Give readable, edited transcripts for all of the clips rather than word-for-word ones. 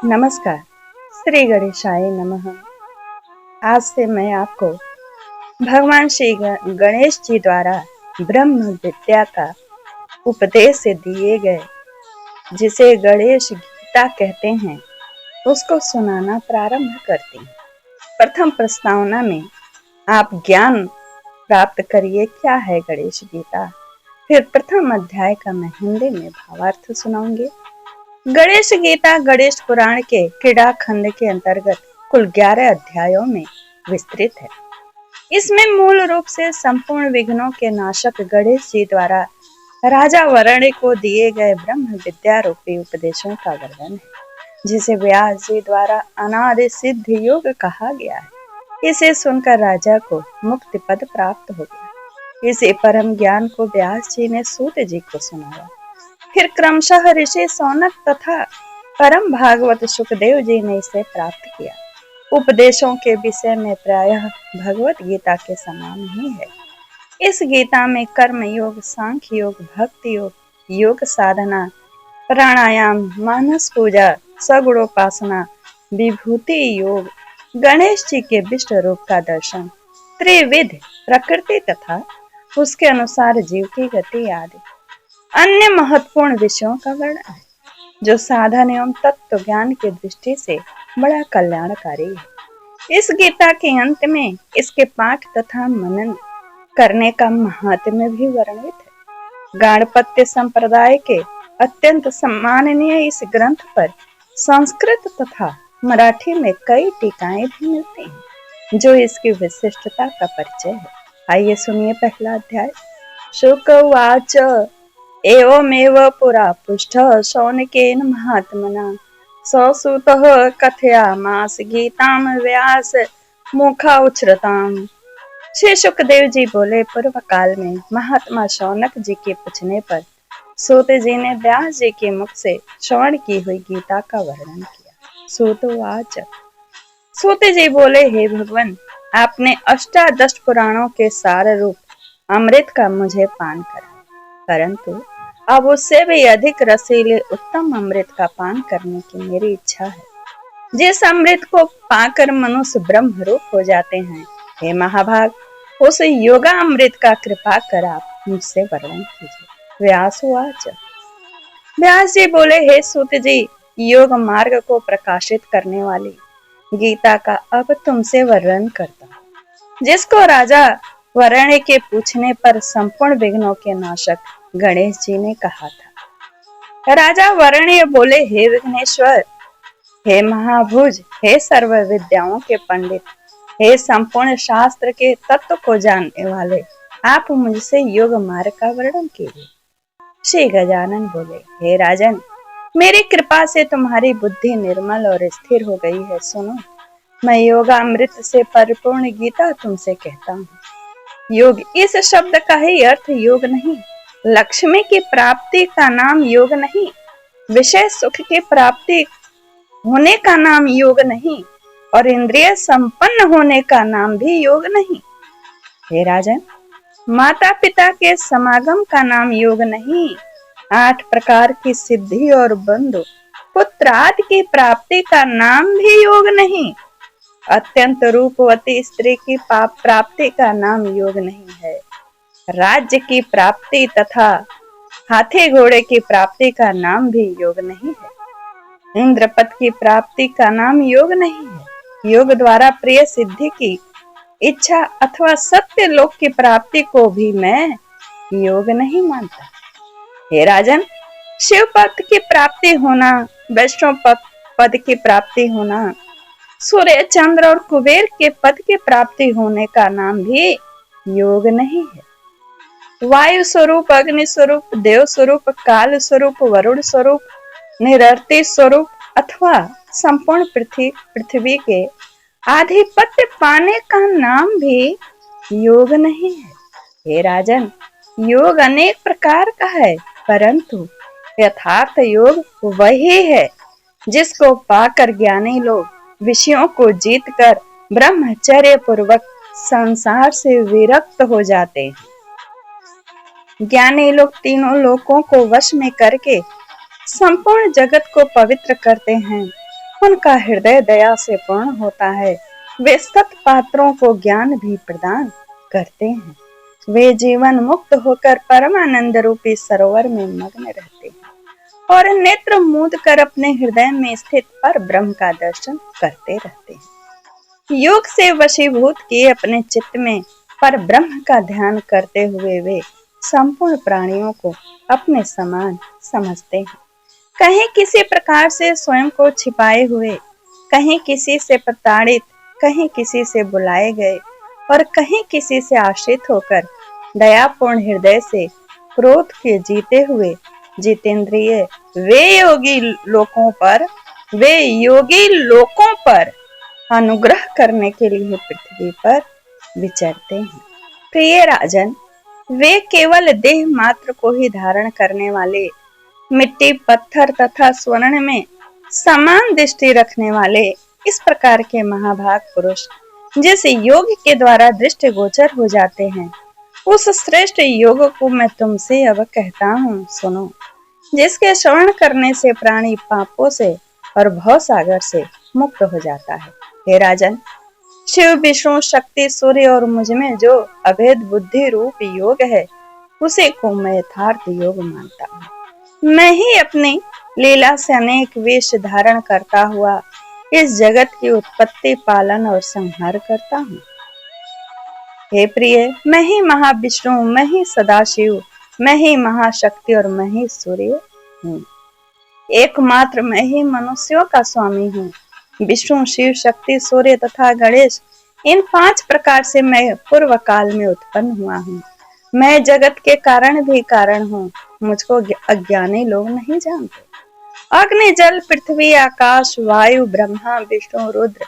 नमस्कार। श्री गणेशाय नमः। आज से मैं आपको भगवान श्री गणेश जी द्वारा ब्रह्म विद्या का उपदेश से दिए गए, जिसे गणेश गीता कहते हैं, उसको सुनाना प्रारंभ करते हैं। प्रथम प्रस्तावना में आप ज्ञान प्राप्त करिए क्या है गणेश गीता। फिर प्रथम अध्याय का मैं हिंदी में भावार्थ सुनाऊंगी। गणेश गीता गणेश पुराण के क्रीड़ा खंड के अंतर्गत कुल 11 अध्यायों में विस्तृत है। इसमें मूल रूप से संपूर्ण विघ्नों के नाशक गणेश जी द्वारा राजा वरुण को दिए गए ब्रह्म विद्या रूपी उपदेशों का वर्णन है, जिसे व्यास जी द्वारा अनादि सिद्ध योग कहा गया है। इसे सुनकर राजा को मुक्ति पद प्राप्त हो गया। इसे परम ज्ञान को व्यास जी ने सूत जी को सुनाया। फिर क्रमशः ऋषि सौनक तथा परम भागवत सुखदेव जी ने इसे प्राप्त किया। उपदेशों के विषय में प्रायः भगवत गीता के समान ही है। इस गीता में कर्म योग, सांख्य योग, भक्ति योग, योग साधना, प्राणायाम, मानस पूजा, सगुणोपासना, विभूति योग, गणेश जी के विष्ट रूप का दर्शन, त्रिविध प्रकृति तथा उसके अनुसार जीव की गति आदि अन्य महत्वपूर्ण विषयों का वर्णन है, जो साधन एवं तत्व ज्ञान की दृष्टि से बड़ा कल्याणकारी है। इस गीता के अंत में इसके पाठ तथा मनन करने का महात्म्य भी वर्णित है। गाणपत्य संप्रदाय के अत्यंत सम्माननीय इस ग्रंथ पर संस्कृत तथा मराठी में कई टीकाएं भी मिलती हैं, जो इसकी विशिष्टता का परिचय है। आइए सुनिए पहला अध्याय। शुक उवाच एवमेव पुरा पृष्ठः शौनकेन महात्मना ससुतः कथयामास गीतां व्यास मुखाउच्छ्रिताम्। श्री सुखदेव जी बोले, पूर्व काल में महात्मा शौनक जी के पूछने पर सूत जी ने व्यास जी के मुख से श्रवण की हुई गीता का वर्णन किया। सूतोवाच, सूत जी बोले, हे भगवान, आपने अष्टादश पुराणों के सार रूप अमृत का मुझे पान करा, परंतु अब उससे भी अधिक रसीले उत्तम अमृत का पान करने की मेरी इच्छा है, जिस अमृत को पाकर मनुष्य ब्रह्म रूप हो जाते हैं। हे महाभाग, उस योगा अमृत का कृपा कर आप मुझसे वर्णन कीजिए। व्यासुवाच, व्यास जी बोले, हे सूत जी, योग मार्ग को प्रकाशित करने वाली गीता का अब तुमसे वर्णन करता हूँ, जिसको राजा वरुण के पूछने पर संपूर्ण विघ्नों के नाशक गणेश जी ने कहा था। राजा वरुण बोले, हे विघ्नेश्वर, हे महाभुज, हे सर्व विद्याओं के पंडित, हे संपूर्ण शास्त्र के तत्व को जानने वाले, आप मुझसे योग मार्ग का वर्णन कीजिए। श्री गजानन बोले, हे राजन, मेरी कृपा से तुम्हारी बुद्धि निर्मल और स्थिर हो गई है। सुनो, मैं योगामृत से परिपूर्ण गीता तुमसे कहता हूँ। योग इस शब्द का ही अर्थ योग नहीं, लक्ष्मी की प्राप्ति का नाम योग नहीं, विषय सुख की प्राप्ति होने का नाम योग नहीं, और इंद्रिय संपन्न होने का नाम भी योग नहीं। हे राजन, माता पिता के समागम का नाम योग नहीं, 8 प्रकार की सिद्धि और बंधु पुत्र आदि की प्राप्ति का नाम भी योग नहीं, अत्यंत रूपवती स्त्री की प्राप्ति का नाम योग नहीं है, राज्य की प्राप्ति तथा हाथी घोड़े की प्राप्ति का नाम भी योग नहीं है, इंद्रपद की प्राप्ति का नाम योग नहीं है। योग द्वारा प्रिय सिद्धि की इच्छा अथवा सत्य लोक की प्राप्ति को भी मैं योग नहीं मानता। हे राजन, शिव पद की प्राप्ति होना, वैष्णव पद की प्राप्ति होना, सूर्य चंद्र और कुबेर के पद की प्राप्ति होने का नाम भी योग नहीं है। वायु स्वरूप, अग्नि स्वरूप, देव स्वरूप, काल स्वरूप, वरुण स्वरूप, निरर्ती स्वरूप अथवा संपूर्ण पृथ्वी के आधिपत्य पाने का नाम भी योग नहीं है। हे राजन, योग अनेक प्रकार का है, परंतु यथार्थ योग वही है जिसको पाकर ज्ञानी लोग विषयों को जीतकर ब्रह्मचर्य पूर्वक संसार से विरक्त हो जाते हैं। ज्ञानी लोग तीनों लोकों को वश में करके संपूर्ण जगत को पवित्र करते हैं उनका हृदय दया से पूर्ण होता है। वे सत पात्रों को ज्ञान भी प्रदान करते हैं। वे जीवन मुक्त होकर परमानंद रूपी सरोवर में मग्न रहते हैं और नेत्र मूंद कर अपने हृदय में स्थित पर ब्रह्म का दर्शन करते रहते हैं। योग से वशीभूत किए अपने चित्त में पर ब्रह्म का ध्यान करते हुए वे संपूर्ण प्राणियों को अपने समान समझते हैं। कहीं किसी प्रकार से स्वयं को छिपाए हुए, कहीं किसी से प्रताड़ित, कहीं किसी से बुलाए गए और कहीं किसी से आश्रित होकर दयापूर्ण हृदय से क्रोध के जीते हुए जितेंद्रिय वे योगी लोकों पर अनुग्रह करने के लिए पृथ्वी पर विचरते हैं। प्रिय राजन, वे केवल देह मात्र को ही धारण करने वाले, मिट्टी, पत्थर तथा स्वर्ण में समान दृष्टि रखने वाले इस प्रकार के महाभाग पुरुष जिस योग के द्वारा दृष्टि गोचर हो जाते हैं, उस श्रेष्ठ योग को मैं तुमसे अब कहता हूँ, सुनो। जिसके श्रवण करने से प्राणी पापों से और भव सागर से मुक्त हो जाता है। हे राजन, शिव, विष्णु, शक्ति, सूर्य और मुझ में जो अभेद बुद्धि रूप योग है, उसे को मैं यथार्थ योग मानता हूँ। मैं ही अपनी लीला से अनेक वेश धारण करता हुआ इस जगत की उत्पत्ति, पालन और संहार करता हूँ। हे प्रिय, मैं ही महाविष्णु, मैं ही सदाशिव, मैं ही महाशक्ति और मैं ही सूर्य हूँ। एकमात्र मैं ही मनुष्यों का स्वामी हूँ। विष्णु, शिव, शक्ति, सूर्य तथा गणेश, इन 5 प्रकार से मैं पूर्व काल में उत्पन्न हुआ हूँ। मैं जगत के कारण भी कारण हूँ। मुझको अज्ञानी लोग नहीं जानते। अग्नि, जल, पृथ्वी, आकाश, वायु, ब्रह्मा, विष्णु, रुद्र,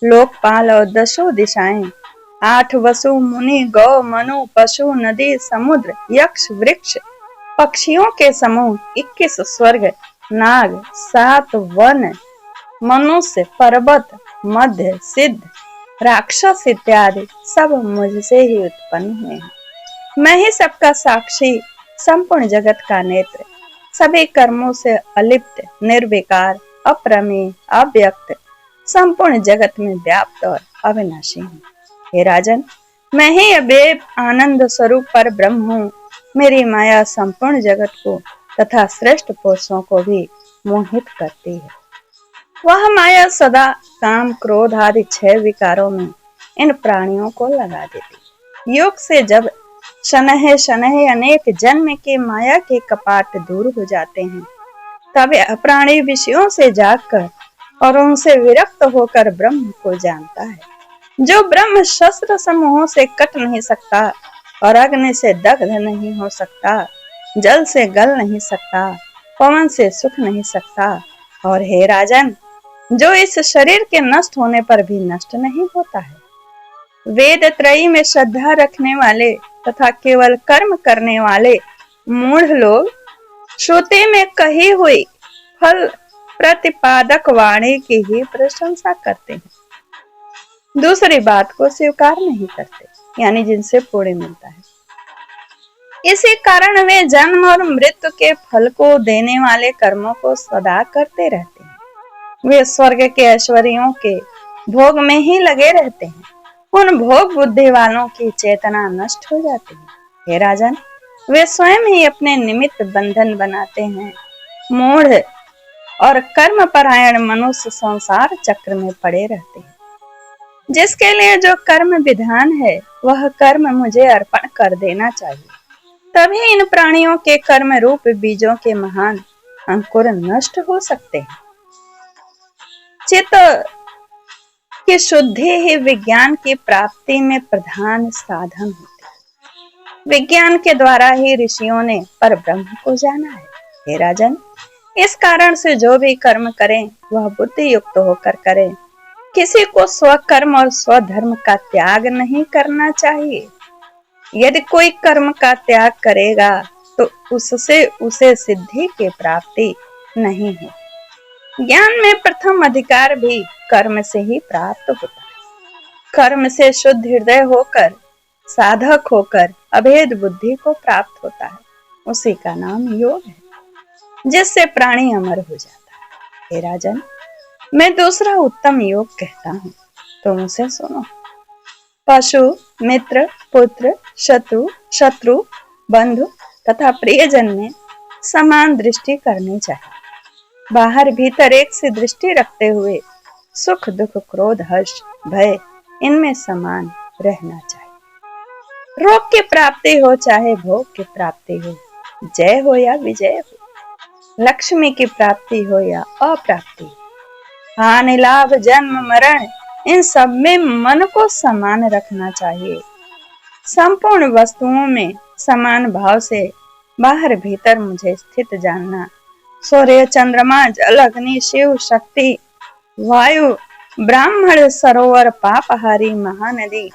लोकपाल और 10 दिशाएं, 8 वसु, मुनि, गौ, मनु, पशु, नदी, समुद्र, यक्ष, वृक्ष, पक्षियों के समूह, 21 स्वर्ग, नाग, 7 वन, मनुष्य, पर्वत, मध्य, सिद्ध, राक्षस इत्यादि सब मुझसे ही उत्पन्न हुए हैं। मैं ही सबका साक्षी, संपूर्ण जगत का नेत्र, सभी कर्मों से अलिप्त, निर्विकार, अप्रमेय, अव्यक्त, संपूर्ण जगत में व्याप्त और अविनाशी हूँ। हे राजन, मैं ही अव्यय आनंद स्वरूप पर ब्रह्म हूँ। मेरी माया संपूर्ण जगत को तथा श्रेष्ठ पुरुषों को भी मोहित करती है। वह माया सदा काम, क्रोध आदि 6 विकारों में इन प्राणियों को लगा देती। योग से जब शनह शनह अनेक जन्म के माया के कपाट दूर हो जाते हैं, तब प्राणी विषयों से जागकर और उनसे विरक्त होकर ब्रह्म को जानता है। जो ब्रह्म शस्त्र समूहों से कट नहीं सकता और अग्नि से दग्ध नहीं हो सकता, जल से गल नहीं सकता, पवन से सुख नहीं सकता, और हे राजन, जो इस शरीर के नष्ट होने पर भी नष्ट नहीं होता है। वेद त्रयी में श्रद्धा रखने वाले तथा केवल कर्म करने वाले मूढ़ लोग श्रुति में कही हुई फल प्रतिपादक वाणी की ही प्रशंसा करते हैं, दूसरी बात को स्वीकार नहीं करते, यानी जिनसे पुण्य मिलता है। इसी कारण वे जन्म और मृत्यु के फल को देने वाले कर्मों को सदा करते रहते हैं। वे स्वर्ग के ऐश्वर्यों के भोग में ही लगे रहते हैं। उन भोग बुद्धि वालों की चेतना नष्ट हो जाती है। हे राजन, वे स्वयं ही अपने निमित्त बंधन बनाते हैं। मूढ़ और कर्म परायण मनुष्य संसार चक्र में पड़े रहते हैं। जिसके लिए जो कर्म विधान है, वह कर्म मुझे अर्पण कर देना चाहिए, तभी इन प्राणियों के कर्म रूप बीजों के महान अंकुर नष्ट हो सकते हैं। चित्त की शुद्धि ही विज्ञान की प्राप्ति में प्रधान साधन होती है। विज्ञान के द्वारा ही ऋषियों ने पर ब्रह्म को जाना है। हे राजन, इस कारण से जो भी कर्म करें वह बुद्धि युक्त होकर करें। किसी को स्वकर्म और स्वधर्म का त्याग नहीं करना चाहिए। यदि कोई कर्म का त्याग करेगा तो उससे उसे सिद्धि की प्राप्ति नहीं हो। ज्ञान में प्रथम अधिकार भी कर्म से ही प्राप्त होता है। कर्म से शुद्ध हृदय होकर, साधक होकर अभेद बुद्धि को प्राप्त होता है। उसी का नाम योग है, जिससे प्राणी अमर हो जाता है। हे राजन, मैं दूसरा उत्तम योग कहता हूँ, तुम उसे सुनो। पशु, मित्र, पुत्र, शत्रु, बंधु तथा प्रियजन में समान दृष्टि करनी चाहिए। बाहर भीतर एक सी दृष्टि रखते हुए सुख दुख क्रोध हर्ष भय इनमें समान रहना चाहिए। रोग की प्राप्ति हो चाहे भोग की प्राप्ति हो, जय हो या विजय हो, लक्ष्मी की प्राप्ति हो या अप्राप्ति, हानि लाभ जन्म मरण इन सब में मन को समान रखना चाहिए। संपूर्ण वस्तुओं में समान भाव से बाहर भीतर मुझे स्थित जानना। सूर्य चंद्रमा जल अग्नि शिव शक्ति वायु ब्राह्मण सरोवर पापहारी महानदी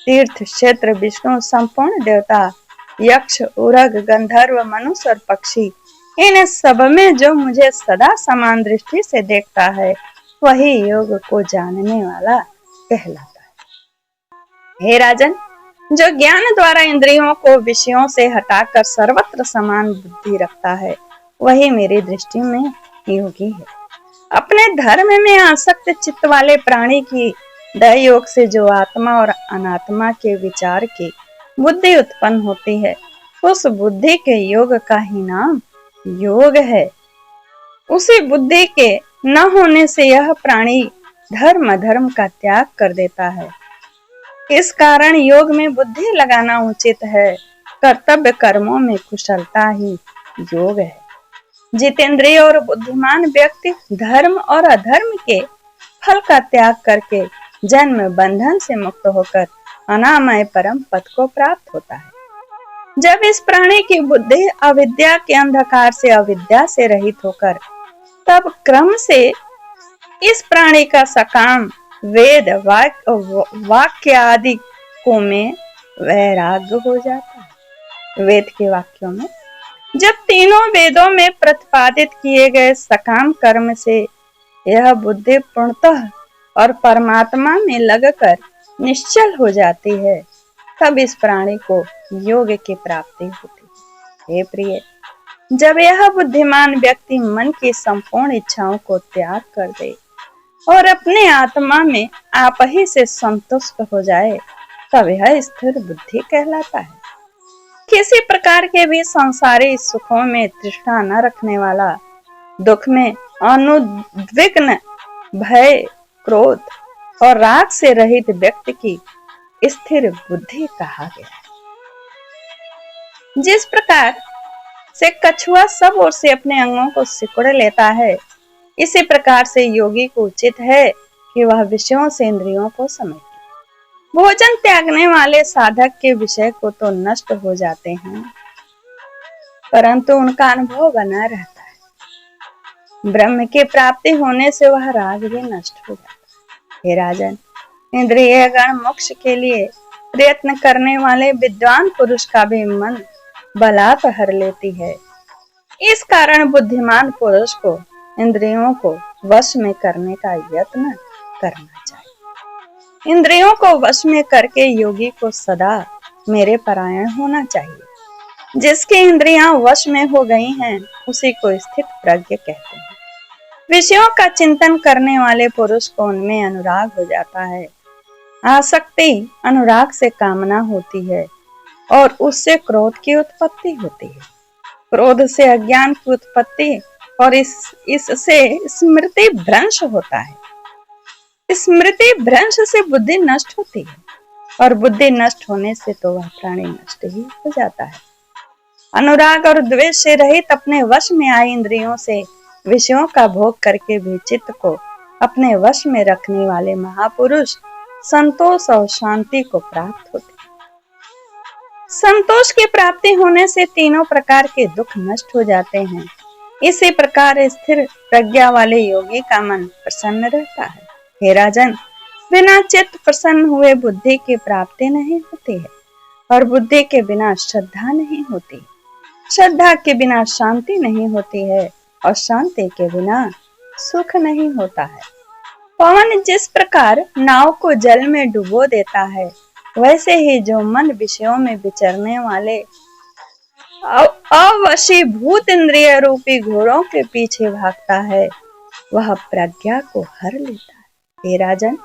तीर्थ क्षेत्र विष्णु संपूर्ण देवता यक्ष उरग गंधर्व मनुष्य और पक्षी इन सब में जो मुझे सदा समान दृष्टि से देखता है, वही योग को जानने वाला कहलाता है। हे राजन, जो ज्ञान द्वारा इंद्रियों को विषयों से हटाकर सर्वत्र समान बुद्धि रखता है, वही मेरी दृष्टि में योगी है। अपने धर्म में आसक्त चित्त वाले प्राणी की दया योग से जो आत्मा और अनात्मा के विचार की बुद्धि उत्पन्न होती है, उस बुद्धि के योग का ही नाम योग है। उसी बुद्धि के न होने से यह प्राणी धर्म का त्याग कर देता है। इस कारण योग में बुद्धि लगाना उचित है। कर्तव्य कर्मों में कुशलता ही योग है। जितेंद्रिय और बुद्धिमान व्यक्ति धर्म और अधर्म के फल का त्याग करके जन्म बंधन से मुक्त होकर अनामय परम पद को प्राप्त होता है। जब इस प्राणी की बुद्धि अविद्या के अंधकार से अविद्या से रहित होकर तब क्रम से इस प्राणी का सकाम वेद वाक्य आदि को में वैराग्य हो जाता है। वेद के वाक्यों में जब तीनों वेदों में प्रतिपादित किए गए सकाम कर्म से यह बुद्धि पूर्णतः और परमात्मा में लगकर निश्चल हो जाती है, तब इस प्राणी को योग की प्राप्ति होती है। हे प्रिय, जब यह बुद्धिमान व्यक्ति मन की संपूर्ण इच्छाओं को त्याग कर दे और अपने आत्मा में आप ही से संतुष्ट हो जाए, तब यह स्थिर बुद्धि कहलाता है। किसी प्रकार के भी संसारी सुखों में तृष्णा न रखने वाला, दुख में अनुद्विग्न, भय क्रोध और राग से रहित व्यक्ति की स्थिर बुद्धि कहा गया है। जिस प्रकार से कछुआ सब ओर से अपने अंगों को सिकुड़ लेता है, इसी प्रकार से योगी को उचित है कि वह विषयों से इंद्रियों को समेटे। भोजन त्यागने वाले साधक के विषय को तो नष्ट हो जाते हैं, परंतु उनका अनुभव बना रहता है। ब्रह्म की प्राप्ति होने से वह राग भी नष्ट हो जाता है। हे राजन, इंद्रिय गण मोक्ष के लिए प्रयत्न करने वाले विद्वान पुरुष का भी मन बलात् हर लेती है। इस कारण बुद्धिमान पुरुष को इंद्रियों को वश में करने का यत्न करना चाहिए। इंद्रियों को वश में करके योगी को सदा मेरे परायण होना चाहिए। जिसकी इंद्रियां वश में हो गई हैं, उसी को स्थित प्रज्ञ कहते हैं। विषयों का चिंतन करने वाले पुरुष को उनमें अनुराग हो जाता है। आसक्ति अनुराग से कामना होती है और उससे क्रोध की उत्पत्ति होती है। क्रोध से अज्ञान की उत्पत्ति और इससे स्मृति भ्रंश होता है। स्मृति भ्रंश से बुद्धि नष्ट होती है और बुद्धि नष्ट होने से तो वह प्राणी नष्ट ही हो जाता है। अनुराग और द्वेष से रहित अपने वश में आई इंद्रियों से विषयों का भोग करके भी चित्त को अपने वश में रखने वाले महापुरुष संतोष और शांति को प्राप्त होते हैं। संतोष की प्राप्ति होने से तीनों प्रकार के दुख नष्ट हो जाते हैं। इसी प्रकार स्थिर प्रज्ञा वाले योगी का मन प्रसन्न रहता है। हे राजन, बिना चित्त प्रसन्न हुए बुद्धि की प्राप्ति नहीं होती है और बुद्धि के बिना श्रद्धा नहीं होती। श्रद्धा के बिना शांति नहीं होती है और शांति के बिना सुख नहीं होता है। पवन जिस प्रकार नाव को जल में डुबो देता है, वैसे ही जो मन विषयों में विचरने वाले अवशीभूत इंद्रिय रूपी घोड़ों के पीछे भागता है, वह प्रज्ञा को हर लेता है। हे राजन,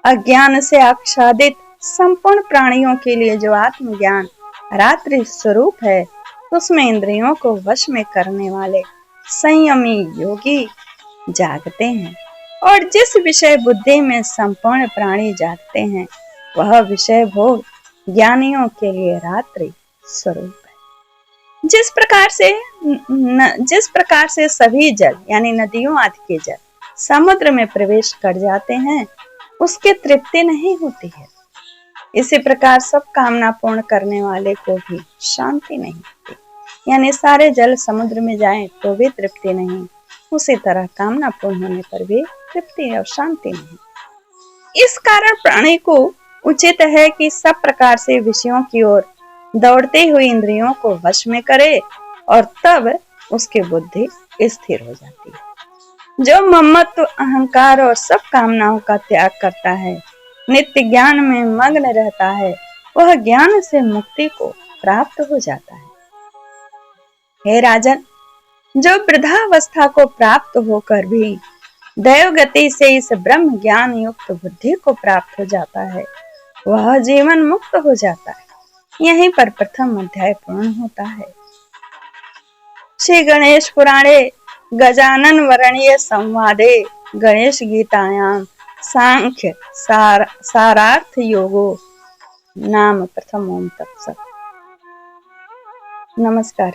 अज्ञान से आच्छादित संपूर्ण प्राणियों के लिए जो आत्मज्ञान रात्रि स्वरूप है, उसमें इंद्रियों को वश में करने वाले संयमी योगी जागते हैं, और जिस विषय बुद्धि में संपूर्ण प्राणी जागते हैं, वह विषय भोग ज्ञानियों के लिए रात्रि स्वरूप है। जिस प्रकार से सभी जल यानी नदियों आदि के जल समुद्र में प्रवेश कर जाते हैं, उसके तृप्ति नहीं होती है, इसी प्रकार सब कामना पूर्ण करने वाले को भी शांति नहीं होती। यानी सारे जल समुद्र में जाएं तो भी तृप्ति नहीं, उसी तरह कामना पूर्ण होने पर भी तृप्ति और शांति नहीं। इस कारण प्राणी को उचित है कि सब प्रकार से विषयों की ओर दौड़ती हुई इंद्रियों को वश में करे, और तब उसकी बुद्धि स्थिर हो जाती है। जो ममत्व, अहंकार और सब कामनाओं का त्याग करता है, नित्य ज्ञान में मग्न रहता है, वह ज्ञान से मुक्ति को प्राप्त हो जाता है। हे राजन, जो वृद्धावस्था को प्राप्त होकर भी दैव गति से इस ब्रह्म ज्ञान युक्त बुद्धि को प्राप्त हो जाता है, वह जीवन मुक्त हो जाता है। यहीं पर प्रथम अध्याय पूर्ण होता है। श्री गणेश पुराणे गजानन वर्णीय संवादे गणेश गीतायाम सांख्य सारार्थ योगो नाम प्रथम। ओम तत्सत्। नमस्कार।